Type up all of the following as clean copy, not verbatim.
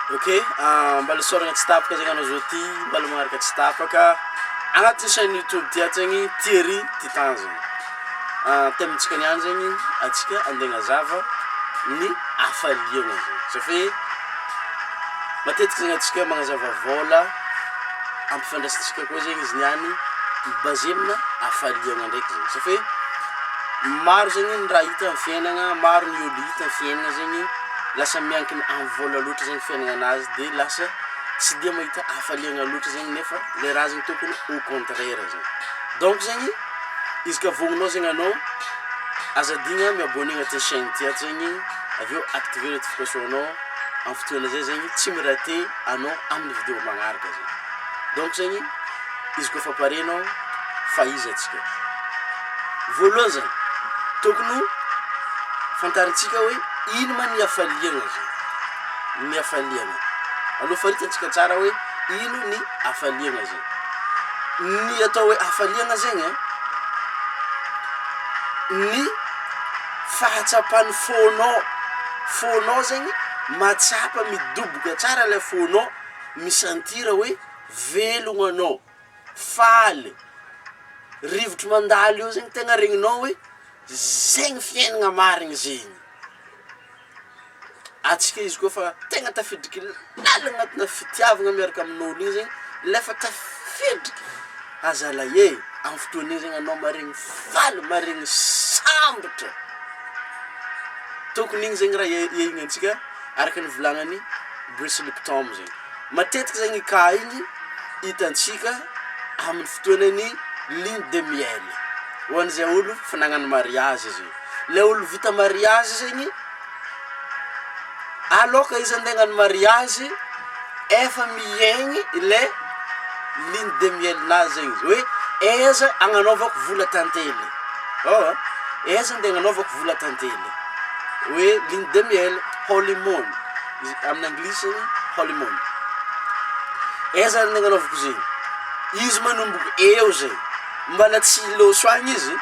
Ok, mbala soragna tsy tapaka zegny anao zao ty, mbala magnaraka tsy tapaka. Agnatin'ny chaîne YouTube ty zegny Thierry Titan zegny. Temantsika niany zegny atsika andeha agnazava ny afaliagna zegny. Satria matetiky zegny atsika magnazava vôla ampifandraisintsika koa zegny izy niany basé amina afaliagna ndraiky zegny. Satria maro zegny ny raha hita amin'ny fiainagna, maro ny olo hita amin'ny fiainagna zegny lasa miankina amin'ny vôla loatra zegny fiaignananazy dia lasa tsy dia mahita afaliagna loatra zegny nefa le raha zegny tokony au contraire zegny. Donc zegny izy ka vogninao zegny anao azadigna miabonné agnatin'ny chaîne ty ato zegny avy eo activer notification-nao amin'ny fotoana zay zegny tsy miraté anao amin'ny vidéo magnaraka zegny. Donc zegny izy koa fa parenao fa izy atsika voalohany zegny tokony fantarintsika hoe ino ma ny afaliagna zegny. Ny afaliagna aloha faritantsika tsara hoe ino ny afaliagna zegny. Ny atao hoe afaliagna zegny ny fahatsapan'ny fônao zegny matsapa midoboka tsara le fônao misantira hoe velogno anao faly rivotro mandalo io zegny tegna regninao hoe zegny fiainagna marigny zegny. Atsika izy koa fa tegna tafidriky lala agnatina fitiavagna miaraka amin'olo igny zegny lefa tafidriky azalaye amin'ny fotoana igny zegny anao maregny faly maregny sambatra. Tokony igny zegny raha iaignatsika araka ny volagnany Bruce Lipton zegny. Matetiky zegny ka igny hitantsika amin'ny fotoanany lune de miel ho an'izay olo fa nagnano mariage zegny. Le olo vita mariage zegny aloka izy andeha hagnano mariage efa miaigny le lune de miel nazy zegny izy hoe aiza agnanaovako vola tantely. Aiza andeha agnanaovako vola tantely hoe lune de miel honeymoon amin'ny anglisy honeymoon. Aiza andeha agnanaovako zegny izy manomboko eo zegny mbala tsy loso agny izy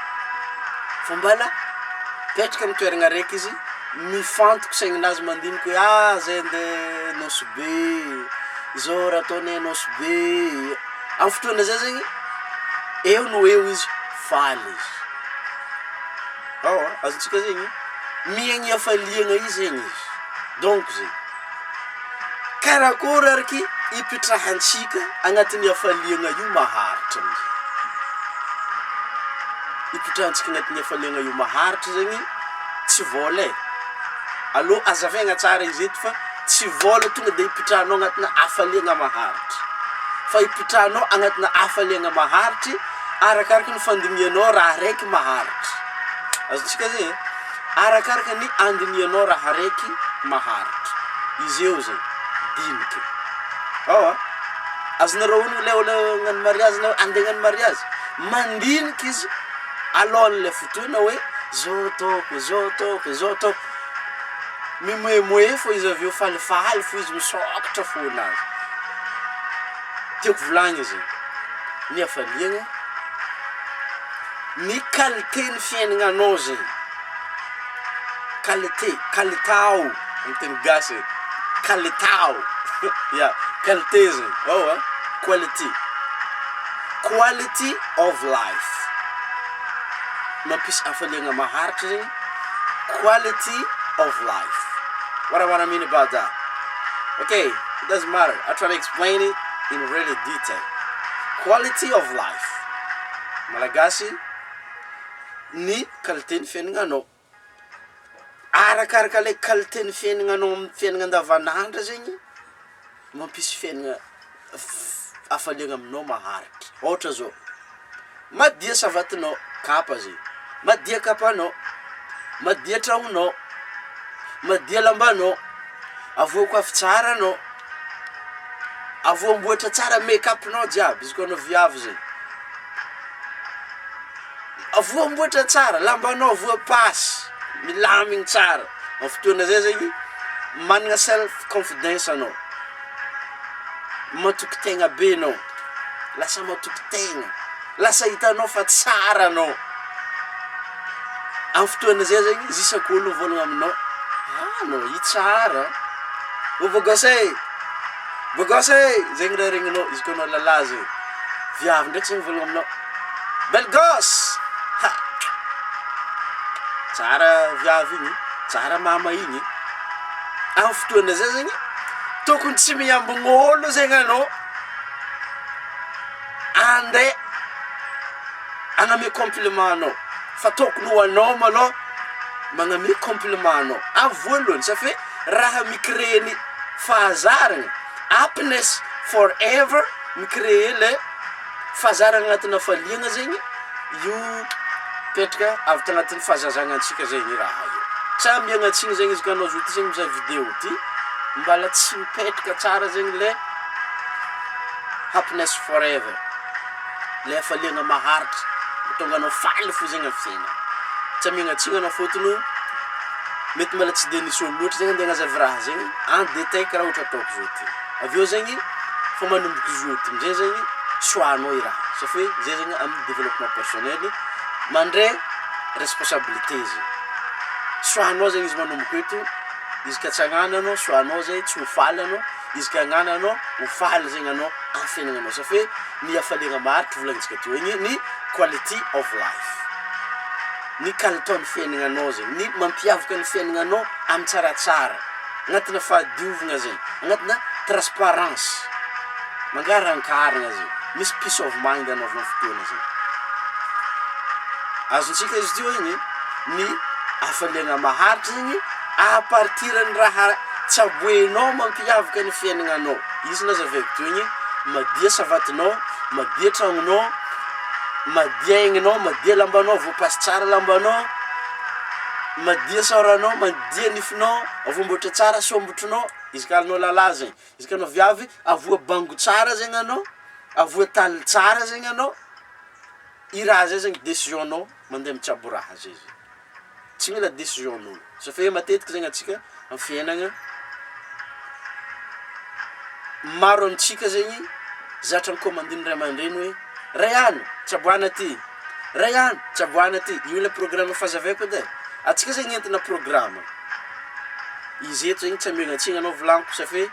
fa mbala petraka amin'ny toeragna raiky izy mifantoka saignin'azy mandiniky hoe zay andeha noso be zao raha ataonay noso be. Amin'ny fotoana zay zegny eo no eo izy faly izy. Azontsika zegny miaigny afaliagna izy zegny izy. Donc zegny karakory ariky ipitrahantsika agnatin'ny afaliagna io maharitra amizay. Ipitrahantsika agnatin'ny afaliagna io maharitra zegny tsy vôla alo azavaigna tsara izy eto fa tsy vôla tonga dia ipitrahanao agnatina afaliagna maharitra fa ipitrahanao agnatina afaliagna maharitry arakaraka ny fandinianao raha raiky maharitra. Azontsika zegny arakaraka ny andinianao raha raiky maharitra izy eo zegny diniky. Azonareo olo le olo hagnano mariage na andeha hagnano mariage mandiniky izy alohan'le fotoana hoe zao ataoko mimoemoe fo izy avy eo falifaly fo izy misokatra fo anazy. Tiako volagny zegny ny afaliagna ny qualité ny fiaignananao zegny. Qualitao amin'ny teny gasy qualitao qualité zegny quality of life mampisy afaliagna maharitra zegny quality of life. What I mean about that? Okay, it doesn't matter. I try to explain it in really detail. Quality of life. Malagasy ny qualité ny fiaignananao. Arakaraka le qualité ny fiaignananao amin'ny fiaignana andavanandro zegny mampisy fiaignana afaliagna aminao maharitra. Ohatra zao madia savatinao kapa zegny, madia kapanao, madia tragnonao, madia lambanao, avô coiffe tsara anao, avô amboatra tsara make-upnao jiaby izy koa anao viavy zegny, avô amboatra tsara lambanao, avô pasy milamigny tsara. Amin'ny fotoana zay zegny managna self confidence anao, matoky tegna be anao, lasa matoky tegna, lasa hitanao fa tsara anao. Amin'ny fotoana zay zegny zisaka olo volagna aminao anao i tsara ovagasay Bogosy zegny raha regninao izy koa anao lalahy zegny. Viavy ndraiky zegny volagna aminao. Belle gosse. Ha. Tsara viavy igny, tsara mama igny. Amin'ny fotoana zay zegny tokony tsy miambogno olo zegny anao. Andeha agname compliment anao. Fa tokony ho anao malô magname compliment anao. Amin'ny voalohany satria raha micréer fahazaragna, happiness forever, micréer le fahazaragna agnatina afaliagna zegny, io petraka avy tagnatin'ny fahazazagnatsika zegny raha io. Sa miagnatsiny zegny izy ka anao zoty zegny mizaha vidéo ty, mbala tsy mipetraka tsara zegny le happiness forever, le afaliagna maharitra, tonga anao faly fo zegny amin'ny fiainana. Tsy miagnatsiny anao fôtony mety mbala tsy de nisy olo loatra zegny andeha agnazavy raha zegny, en détail karaha ohatra ataoko zao ty. Aveo zegny fa manomboky zao ty amizay zegny soanao i raha. Satria zay zegny amin'ny développement personnel mandray responsabilité zegny. Soanao zegny izy manomboky eto, izy ka tsy agnananao soanao zay tsy ho faly anao, izy ka agnananao ho faly zegny anao amin'ny fiaignananao. Satria ny afaliagna maharitra volagnintsika teo igny ny quality of life. Ny kalitao-ny fiaignananao zegny, ny mampiavaka ny fiaignananao amin'ny tsaratsara, agnatina fahadiovagna zegny, agnatina transparence, mangarankaragna zegny, misy peace of mind anao amin'ny fotoana zegny. Azontsika izy teo igny ny afaliagna maharitra zegny à partir ny raha tsaboenao mampiavaka ny fiaignananao. Izy nazavaiko teo igny, madia savatinao, madia tragnonao, madia egninao, madia lambanao, voapasy tsara lambanao, madia saoranao, madia nifinao, avomboatra tsara sombotronao. Izy ka anao lalahy zegny, izy ka anao viavy, avoa bango tsara zegny anao, avoa taly tsara zegny anao. I raha zay zegny décision-nao mandeha mitsabo raha zay zegny. Tsy mila décision-n'olo. Satria matetiky zegny atsika amin'ny fiainagna maro amintsika zegny zatra mikômandiny ray aman-dreny hoe ray ano tsaboana ty, ray ano tsaboana ty. Io le programme fahazavaiko edy e. Atsika zegny entina programme. Izy eto zegny tsy amiagnatsiny anao volaniko satria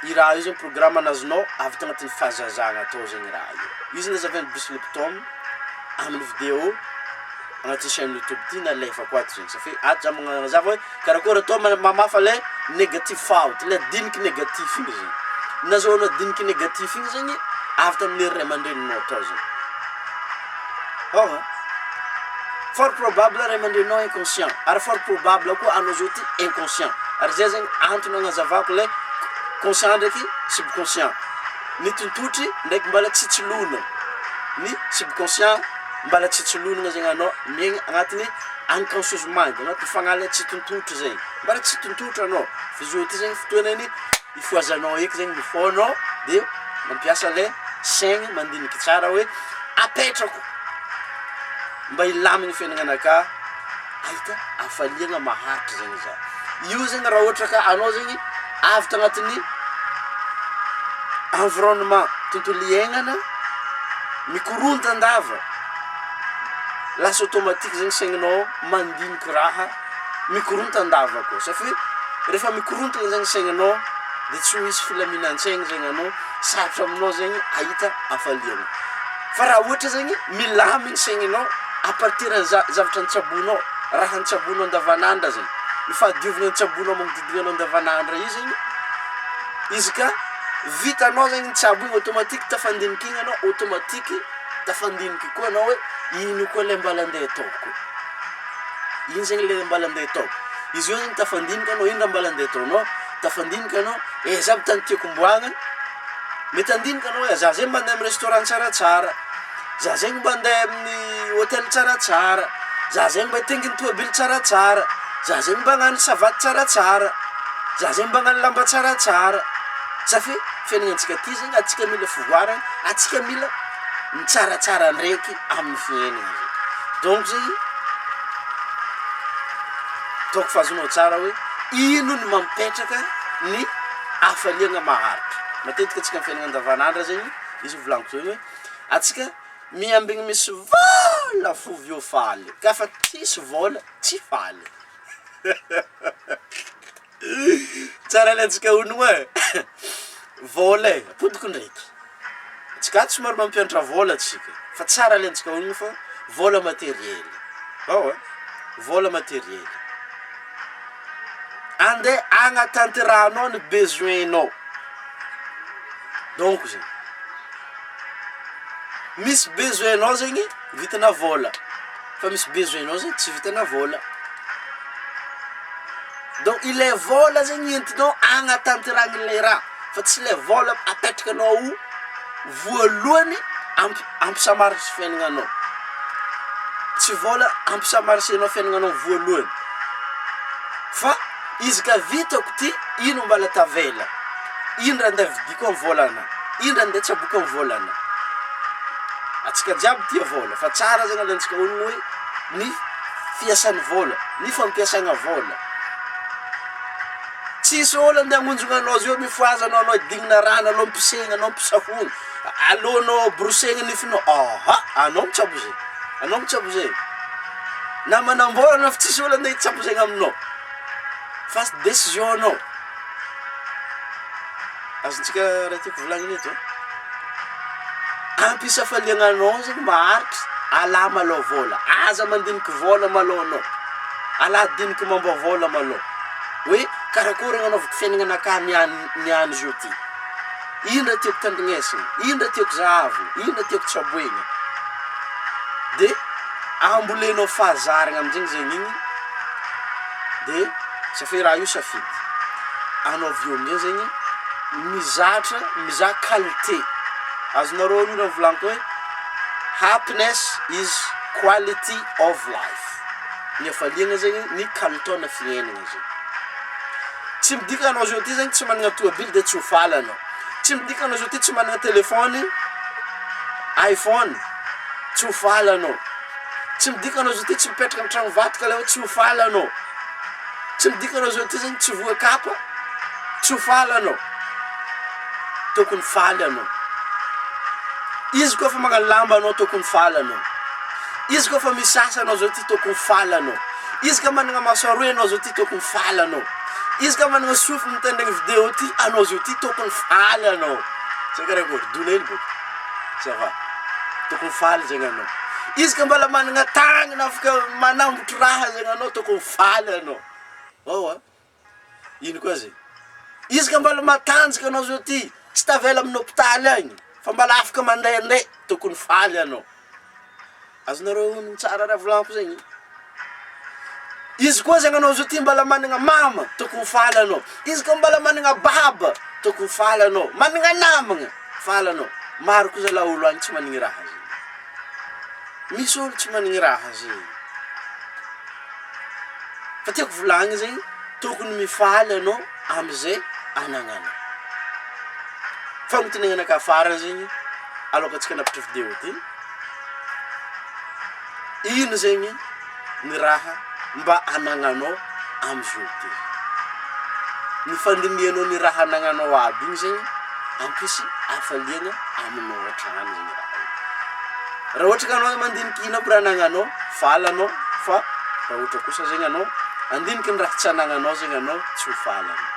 i raha io zegny programme anazonao avy tagnatin'ny fahazazagna atao zegny raha io. Izy nazavainy Bis Lipton amin'ny vidéo agnatin'ny chaîne YouTube ty nalefako ato zegny satria ato za magnazava hoe karakory atao mamafa le négatif out, le diniky négatif igny zegny. Nazahoanao diniky négatif igny zegny avy tamin'ny ray aman-dreninao atao zegny. Fort probable ray aman-dreninao inconscient, ary fort probable koa anao zao ty inconscient. Ary zay zegny antony agnazavako le conscient ndraiky subconscient. Ny tontotry ndraiky mbala tsy tsilona, ny subconscient mbala tsy tsilonagna zegny anao miaigna agnatin'ny unconscious mind, agnatin'ny fagnaly tsy tontotry zegny, mbala tsy tontotry anao. Fa zao ty zegny fotoana iny ifoazanao eky zegny mifoanao de mampiasa le saigny mandiniky tsara hoe apetrako mba ilamigny fiaignananaka ahita afaliagna maharitra zegny za. Io zegny raha ohatra ka anao zegny avy tagnatin'ny environnement tontolo iaignana mikorontan-dava, lasa automatique zegny saigninao mandiniky raha mikorontan-dava koa. Satria rehefa mikorontana zegny saigninao de tsy ho hisy filaminan-tsaigny zegny anao, sarotra aminao zegny ahita afaliagna. Fa raha ohatra zegny milamigny saigninao à partir ny zavatra nitsabonao, raha nitsabonao andavanandra zegny, ny fahadiovagna nitsabonao magnodidina anao andavanandra io zegny, izy ka vitanao zegny nitsabo igny automatique tafandiniky igny anao, automatique tafandiniky koa anao hoe ino koa le mbala andeha ataoko, ino zegny le mbala andeha ataoko. Izy io zegny tafandiniky anao, ino raha mbala andeha ataonao, tafandiniky anao za aby tany tiako omboagna, mety andiniky anao hoe za zegny mba andeha amin'ny restaurant tsaratsara, za zegny mba andeha amin'ny hôtel tsaratsara, za zegny mba hitenginy tôbily tsaratsara, za zegny mba hagnano savaty tsaratsara, za zegny mba hagnano lamba tsaratsara. Satria fiaignantsika ty zegny atsika mila fivoarana, atsika mila mitsaratsara ndraiky amin'ny fiaignana zegny. Donc zegny taoko fahazonao tsara hoe ino ny mampetraka ny afaliagna maharitra. Matetika atsika amin'ny fiaignana andavanandra zegny izy volaniko zegny hoe atsika miambigny misy vola fo vio faly, ka fa tsisy vola tsy faly. Tsara le antsika honogno e. vola apodiko ndraiky tsika tsy somary mampianatra vola tsika fa tsara lentsika honigny fa vola matériel vola matériel andeha agnatanteranao ny besoinnao donc zegny misy besoinnao zegny vitana vola fa misy besoinnao zegny tsy vitana vola donc ile vola zegny entinao agnatanteragny le raha fa tsy le vola apetrakanao voalohany ampisamarisy fiaignanao tsy vola ampisamarisynao fiaignanao voalohany fa izy ka vitako ty ino mbala tavela ino raha andeha vidiko amin'ny volana ino raha andeha tsaboko amin'ny volana atsika jiaby tia vola fa tsara zegny alantsika ologno hoe ny fiasan'ny vola ny fampiasagna vola tsisy olo andeha amonjogna anao zio mifoazanao anao dignina rano anao mpisegna anao mpisahony alonao brosegna nifinao anao mitsabo zay na manambolana fa tsisy olo andeha hitsabo zegny aminao fa décision anao azontsika raha tiako volagniny eto ampisa faliagnanao zegny maharitra ala malao vola aza mandiniky vola malao anao ala diniky mamba vola malao hoe karakory agnanovako fiaignananakahy niany zio ty ino raha tiako tandrignesina ino raha tiako zahavina ino raha tiako tsaboegna de ambolenao fahazaragna amizegny zegny igny de safe raha io safidy anao avy eo amizay zegny mizaha qualité azonareo io raha volagniko hoe happiness is quality of life ny afaliagna zegny ny kalitona fiaignana zegny tsy midika anao zio ty zegny tsy managna tobily de tsy ho faly anao tsy midika anao zio ty tsy managna telefony iPhone tsy ho faly anao tsy midika anao zio ty tsy mipetraka amin'ny tragno vatika le tsy ho faly anao tsy midika anao zio ty zegny tsy voa kapa tsy ho faly anao tokony faly anao izy koa fa magnano lamba anao tokony faly anao izy koa fa misasa anao zao ty tokony faly anao izy ka managna maso aroe anao zao ty tokony faly anao izy ka managna sofy mitendregny vidéo ty anao zio ty tokony faly anao sa karakory dona hely boko ça va tokony faly zegny anao izy ka mbala managna tagnana afaka manambotry raha zegny anao tokony faly anao ino koa zegny izy ka mbala matanjaka anao zio ty tsy tavela amin'ny hôpitaly agny fa mbala afaka mandehandeha tokony faly anao azonareo honigny tsara raha volagniko zegny izy koa zegny anao zio ty mbala managna mama tokony faly anao izy ka mbala managna baba tokony faly anao managna namagna faly anao maro koa zala olo agny tsy managny raha zegny misy olo tsy managny raha zegny fa tiako volagny zegny tokony mifaly anao amizay anagnana fagnontanianaka farany zegny aloka atsika napitra vidéo ty ino zegny ny raha mba anagnanao amizio ty ny fandinianao ny raha anagnanao aby igny zegny ampisy afaliagna aminao hatrany zegny raha ohatra ka anao mandiniky ino aby raha anagnanao faly anao fa raha ohatra kosa zegny anao andiniky ny raha tsy anagnanao zegny anao tsy ho faly anao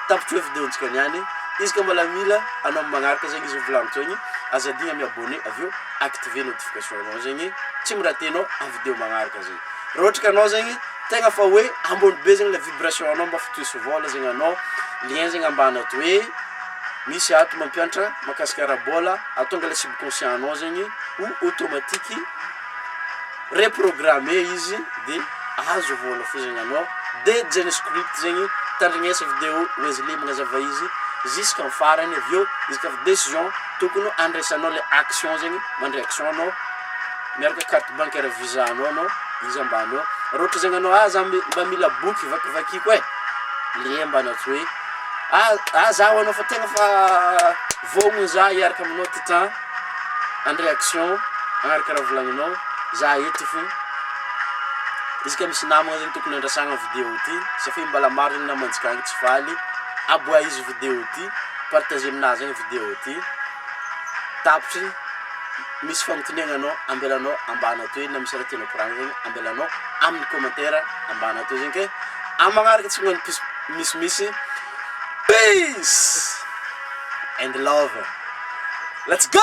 tapitry hoe vidéontsika niany izy ka mbala mila anao magnaraka zegny izy volagniko zegny azadigna miabonné aveo activer notification anao zegny tsy miratenao amin'ny vidéo magnaraka zegny raha ohatra ka anao zegny tegna fa hoe ambony be zegny la vibration anao mba fitohisy vola zegny anao lien zegny ambany ato hoe misy ato mampianatra makasika arabola atonga le subconscient anao zegny ou automatique reprogrammé izy de azo vola fo zegny anao de jeny script zegny tandrignesa vidéo Wesley magnazava izy jusqu'en farany aveo izy ka décision tokony andresanao le action zegny mandre action anao miaraka carte bancaire visa anao izy ambany ao raha ohatra zegny anao za mba mila boky vakivakiko le mbany ato hoe zaho anao fa tegna fa vogno za hiaraka aminao ty temps andre action agnaraka raha volagninao za eto fo izy ka misy namagna zegny tokony andrasagna vidéo ty safi mbala maro zegny namantsika agny tsy faly aboa izy vidéo ty partager aminazy zegny vidéo ty tapitry misy fagnontaniagna anao ambelanao ambany ato hoe na misy raha tianao koragna zegny ambelanao amin'ny commentaire ambany ato zegny ke amin'ny magnaraka tsy magnano misimisy peace and love. Let's go!